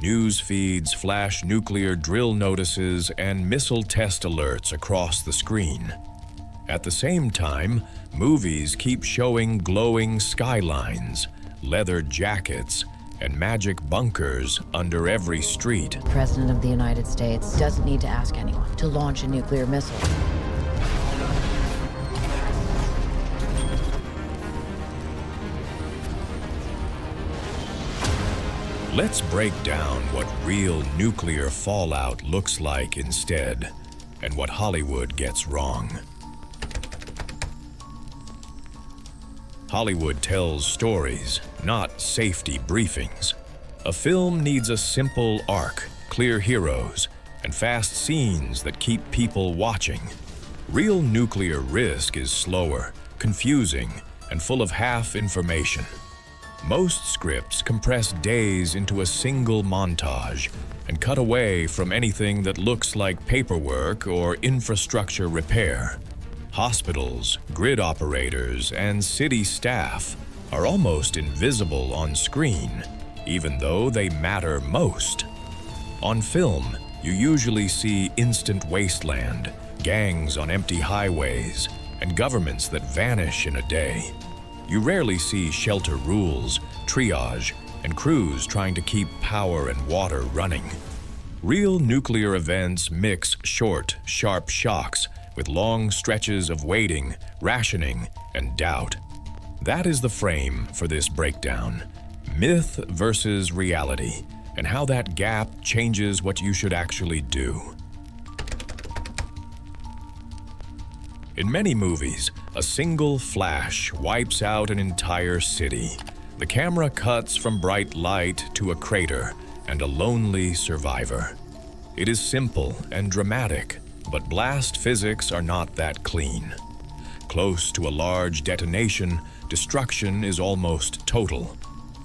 News feeds flash nuclear drill notices and missile test alerts across the screen. At the same time, movies keep showing glowing skylines, leather jackets, and magic bunkers under every street. The President of the United States doesn't need to ask anyone to launch a nuclear missile. Let's break down what real nuclear fallout looks like instead, and what Hollywood gets wrong. Hollywood tells stories, not safety briefings. A film needs a simple arc, clear heroes, and fast scenes that keep people watching. Real nuclear risk is slower, confusing, and full of half information. Most scripts compress days into a single montage and cut away from anything that looks like paperwork or infrastructure repair. Hospitals, grid operators, and city staff are almost invisible on screen, even though they matter most. On film, you usually see instant wasteland, gangs on empty highways, and governments that vanish in a day. You rarely see shelter rules, triage, and crews trying to keep power and water running. Real nuclear events mix short, sharp shocks with long stretches of waiting, rationing, and doubt. That is the frame for this breakdown: myth versus reality, and how that gap changes what you should actually do. In many movies, a single flash wipes out an entire city. The camera cuts from bright light to a crater and a lonely survivor. It is simple and dramatic, but blast physics are not that clean. Close to a large detonation, destruction is almost total.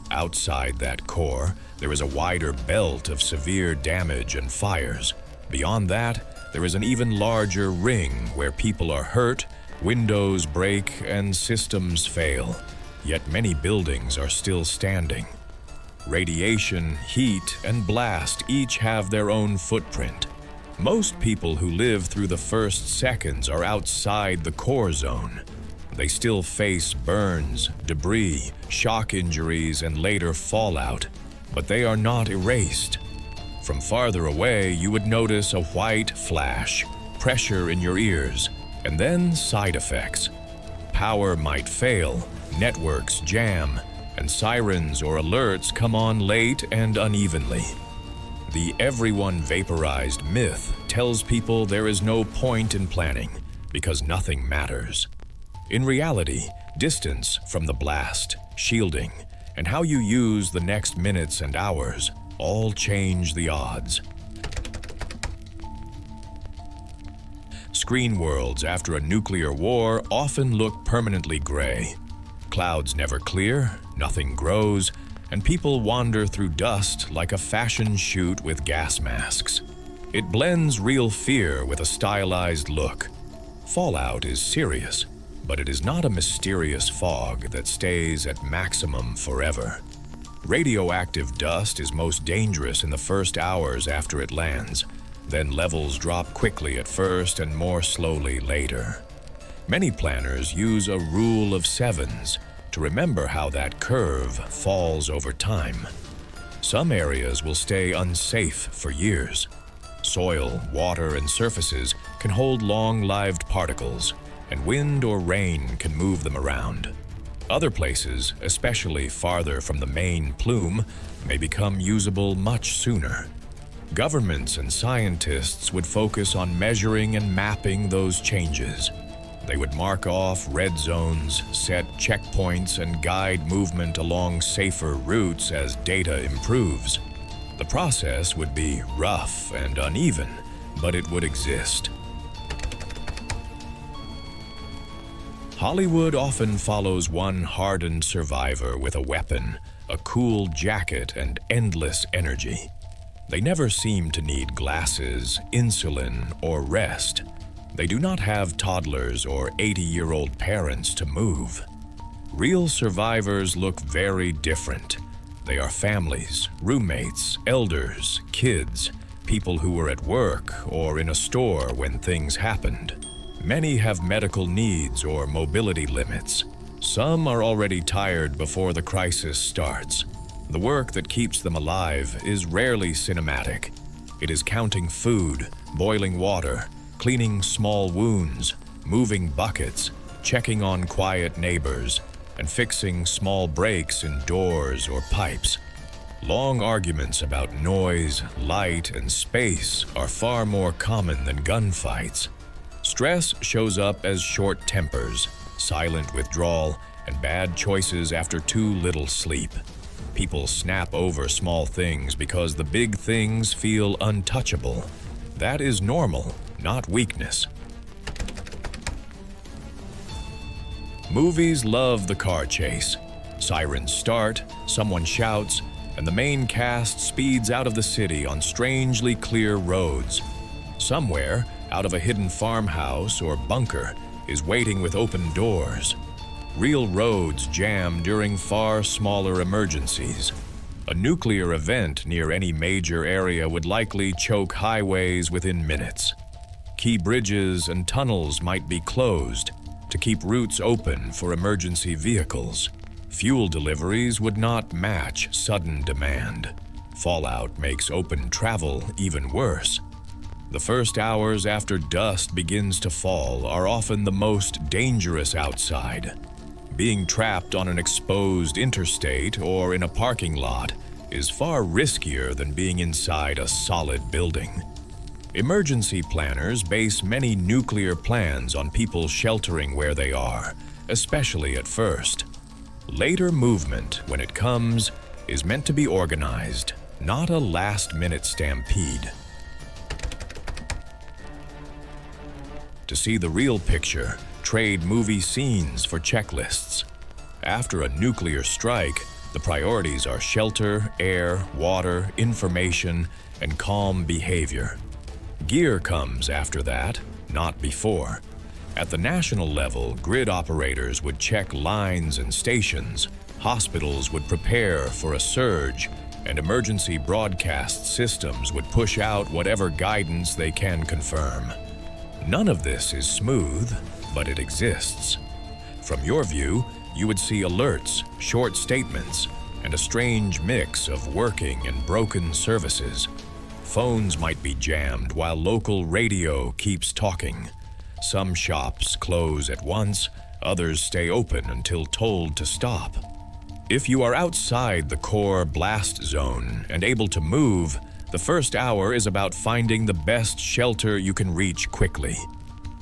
Outside that core, there is a wider belt of severe damage and fires. Beyond that, there is an even larger ring where people are hurt, windows break, and systems fail. Yet many buildings are still standing. Radiation, heat, and blast each have their own footprint. Most people who live through the first seconds are outside the core zone. They still face burns, debris, shock injuries, and later fallout, but they are not erased. From farther away, you would notice a white flash, pressure in your ears, and then side effects. Power might fail, networks jam, and sirens or alerts come on late and unevenly. The everyone vaporized myth tells people there is no point in planning because nothing matters. In reality, distance from the blast, shielding, and how you use the next minutes and hours all change the odds. Screen worlds after a nuclear war often look permanently gray. Clouds never clear, nothing grows, and people wander through dust like a fashion shoot with gas masks. It blends real fear with a stylized look. Fallout is serious, but it is not a mysterious fog that stays at maximum forever. Radioactive dust is most dangerous in the first hours after it lands. Then levels drop quickly at first and more slowly later. Many planners use a rule of sevens to remember how that curve falls over time. Some areas will stay unsafe for years. Soil, water, and surfaces can hold long-lived particles, and wind or rain can move them around. Other places, especially farther from the main plume, may become usable much sooner. Governments and scientists would focus on measuring and mapping those changes. They would mark off red zones, set checkpoints, and guide movement along safer routes as data improves. The process would be rough and uneven, but it would exist. Hollywood often follows one hardened survivor with a weapon, a cool jacket, and endless energy. They never seem to need glasses, insulin, or rest. They do not have toddlers or 80-year-old parents to move. Real survivors look very different. They are families, roommates, elders, kids, people who were at work or in a store when things happened. Many have medical needs or mobility limits. Some are already tired before the crisis starts. The work that keeps them alive is rarely cinematic. It is counting food, boiling water, cleaning small wounds, moving buckets, checking on quiet neighbors, and fixing small breaks in doors or pipes. Long arguments about noise, light, and space are far more common than gunfights. Stress shows up as short tempers, silent withdrawal, and bad choices after too little sleep. People snap over small things because the big things feel untouchable. That is normal, not weakness. Movies love the car chase. Sirens start, someone shouts, and the main cast speeds out of the city on strangely clear roads. Somewhere, out of a hidden farmhouse or bunker, is waiting with open doors. Real roads jam during far smaller emergencies. A nuclear event near any major area would likely choke highways within minutes. Key bridges and tunnels might be closed to keep routes open for emergency vehicles. Fuel deliveries would not match sudden demand. Fallout makes open travel even worse. The first hours after dusk begins to fall are often the most dangerous outside. Being trapped on an exposed interstate or in a parking lot is far riskier than being inside a solid building. Emergency planners base many nuclear plans on people sheltering where they are, especially at first. Later movement, when it comes, is meant to be organized, not a last-minute stampede. To see the real picture, trade movie scenes for checklists. After a nuclear strike, the priorities are shelter, air, water, information, and calm behavior. Gear comes after that, not before. At the national level, grid operators would check lines and stations, hospitals would prepare for a surge, and emergency broadcast systems would push out whatever guidance they can confirm. None of this is smooth, but it exists. From your view, you would see alerts, short statements, and a strange mix of working and broken services. Phones might be jammed while local radio keeps talking. Some shops close at once, others stay open until told to stop. If you are outside the core blast zone and able to move, the first hour is about finding the best shelter you can reach quickly.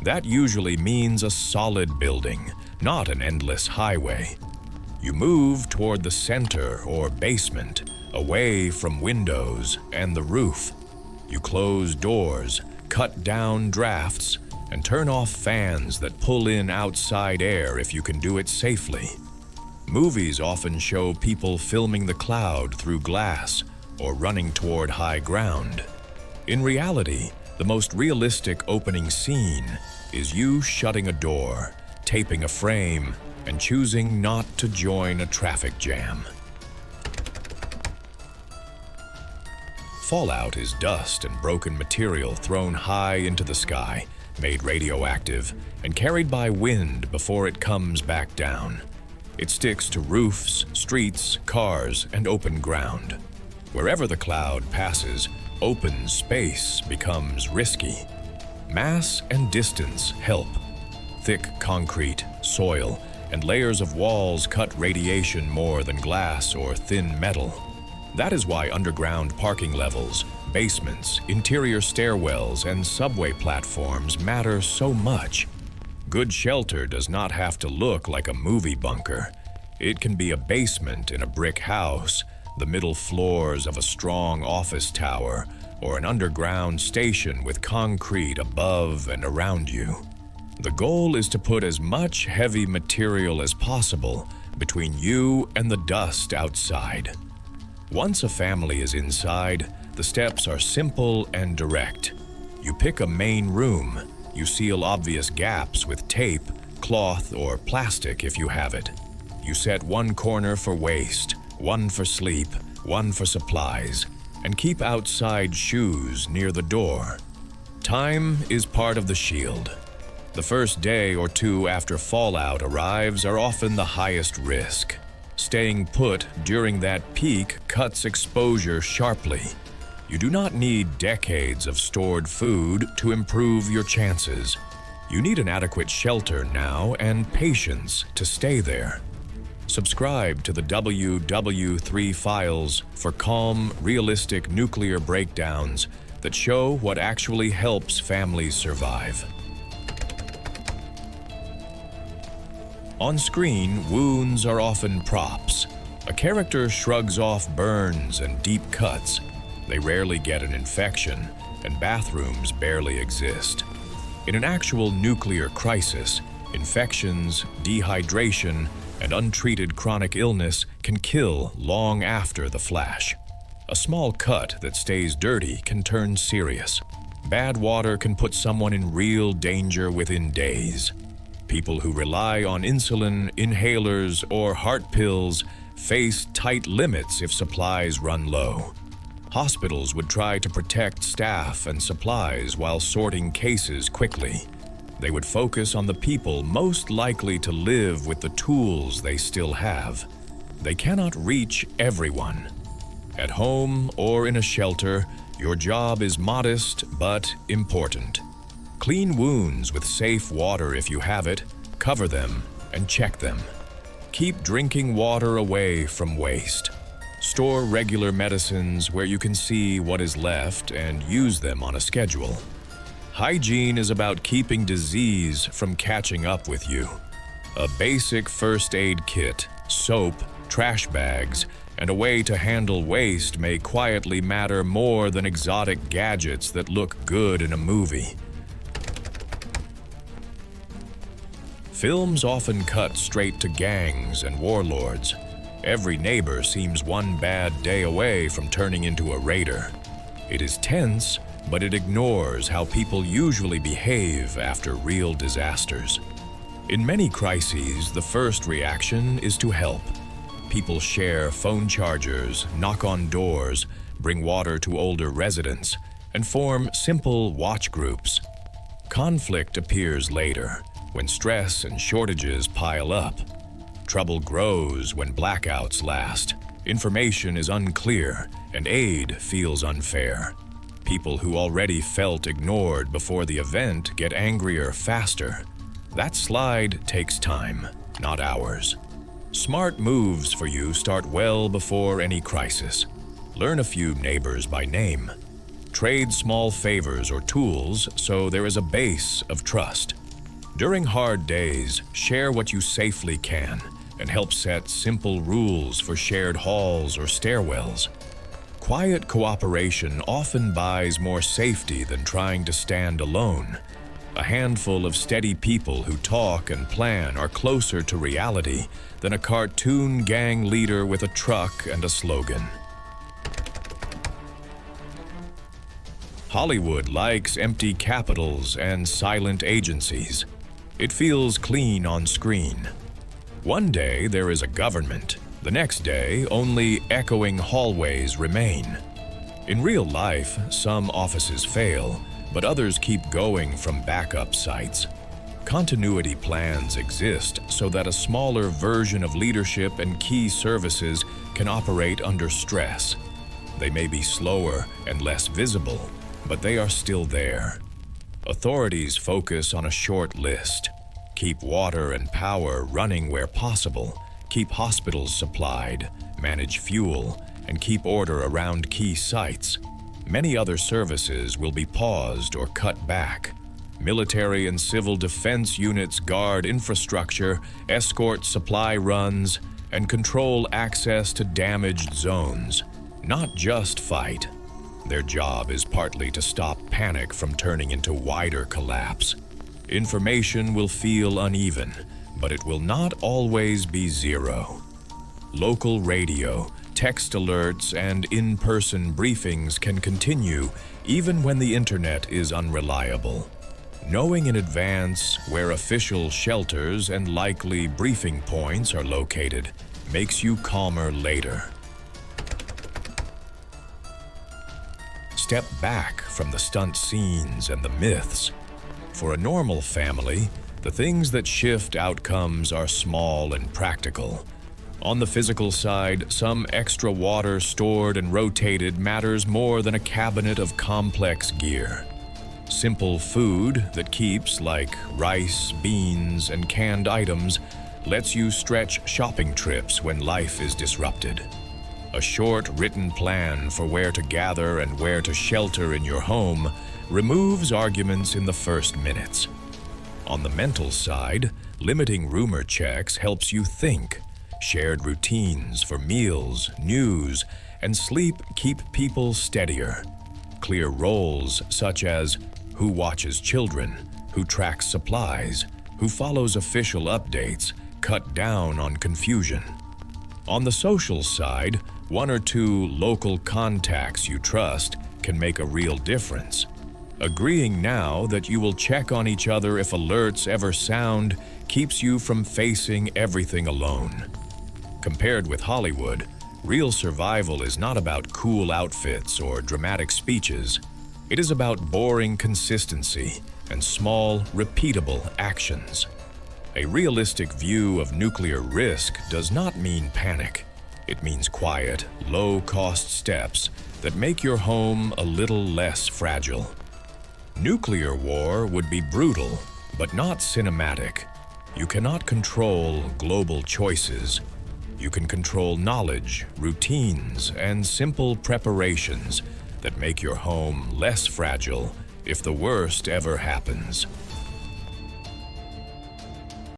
That usually means a solid building, not an endless highway. You move toward the center or basement, away from windows and the roof. You close doors, cut down drafts, and turn off fans that pull in outside air if you can do it safely. Movies often show people filming the cloud through glass or running toward high ground. In reality, the most realistic opening scene is you shutting a door, taping a frame, and choosing not to join a traffic jam. Fallout is dust and broken material thrown high into the sky, made radioactive, and carried by wind before it comes back down. It sticks to roofs, streets, cars, and open ground. Wherever the cloud passes, open space becomes risky. Mass and distance help. Thick concrete, soil, and layers of walls cut radiation more than glass or thin metal. That is why underground parking levels, basements, interior stairwells, and subway platforms matter so much. Good shelter does not have to look like a movie bunker. It can be a basement in a brick house, the middle floors of a strong office tower, or an underground station with concrete above and around you. The goal is to put as much heavy material as possible between you and the dust outside. Once a family is inside, the steps are simple and direct. You pick a main room. You seal obvious gaps with tape, cloth, or plastic if you have it. You set one corner for waste, one for sleep, one for supplies, and keep outside shoes near the door. Time is part of the shield. The first day or two after fallout arrives are often the highest risk. Staying put during that peak cuts exposure sharply. You do not need decades of stored food to improve your chances. You need an adequate shelter now and patience to stay there. Subscribe to the WW3 files for calm, realistic nuclear breakdowns that show what actually helps families survive. On screen, wounds are often props. A character shrugs off burns and deep cuts. They rarely get an infection, and bathrooms barely exist. In an actual nuclear crisis, infections, dehydration, and untreated chronic illness can kill long after the flash. A small cut that stays dirty can turn serious. Bad water can put someone in real danger within days. People who rely on insulin, inhalers, or heart pills face tight limits if supplies run low. Hospitals would try to protect staff and supplies while sorting cases quickly. They would focus on the people most likely to live with the tools they still have. They cannot reach everyone. At home or in a shelter, your job is modest but important. Clean wounds with safe water if you have it, cover them, and check them. Keep drinking water away from waste. Store regular medicines where you can see what is left and use them on a schedule. Hygiene is about keeping disease from catching up with you. A basic first aid kit, soap, trash bags, and a way to handle waste may quietly matter more than exotic gadgets that look good in a movie. Films often cut straight to gangs and warlords. Every neighbor seems one bad day away from turning into a raider. It is tense, but it ignores how people usually behave after real disasters. In many crises, the first reaction is to help. People share phone chargers, knock on doors, bring water to older residents, and form simple watch groups. Conflict appears later, when stress and shortages pile up. Trouble grows when blackouts last. Information is unclear, and aid feels unfair. People who already felt ignored before the event get angrier faster. That slide takes time, not hours. Smart moves for you start well before any crisis. Learn a few neighbors by name. Trade small favors or tools so there is a base of trust. During hard days, share what you safely can and help set simple rules for shared halls or stairwells. Quiet cooperation often buys more safety than trying to stand alone. A handful of steady people who talk and plan are closer to reality than a cartoon gang leader with a truck and a slogan. Hollywood likes empty capitals and silent agencies. It feels clean on screen. One day there is a government. The next day, only echoing hallways remain. In real life, some offices fail, but others keep going from backup sites. Continuity plans exist so that a smaller version of leadership and key services can operate under stress. They may be slower and less visible, but they are still there. Authorities focus on a short list. Keep water and power running where possible. Keep hospitals supplied, manage fuel, and keep order around key sites. Many other services will be paused or cut back. Military and civil defense units guard infrastructure, escort supply runs, and control access to damaged zones. Not just fight. Their job is partly to stop panic from turning into wider collapse. Information will feel uneven, but it will not always be zero. Local radio, text alerts, and in-person briefings can continue even when the internet is unreliable. Knowing in advance where official shelters and likely briefing points are located makes you calmer later. Step back from the stunt scenes and the myths. For a normal family, the things that shift outcomes are small and practical. On the physical side, some extra water stored and rotated matters more than a cabinet of complex gear. Simple food that keeps, like rice, beans, and canned items, lets you stretch shopping trips when life is disrupted. A short written plan for where to gather and where to shelter in your home removes arguments in the first minutes. On the mental side, limiting rumor checks helps you think. Shared routines for meals, news, and sleep keep people steadier. Clear roles such as who watches children, who tracks supplies, who follows official updates, cut down on confusion. On the social side, one or two local contacts you trust can make a real difference. Agreeing now that you will check on each other if alerts ever sound keeps you from facing everything alone. Compared with Hollywood, real survival is not about cool outfits or dramatic speeches. It is about boring consistency and small, repeatable actions. A realistic view of nuclear risk does not mean panic. It means quiet, low-cost steps that make your home a little less fragile. Nuclear war would be brutal, but not cinematic. You cannot control global choices. You can control knowledge, routines, and simple preparations that make your home less fragile if the worst ever happens.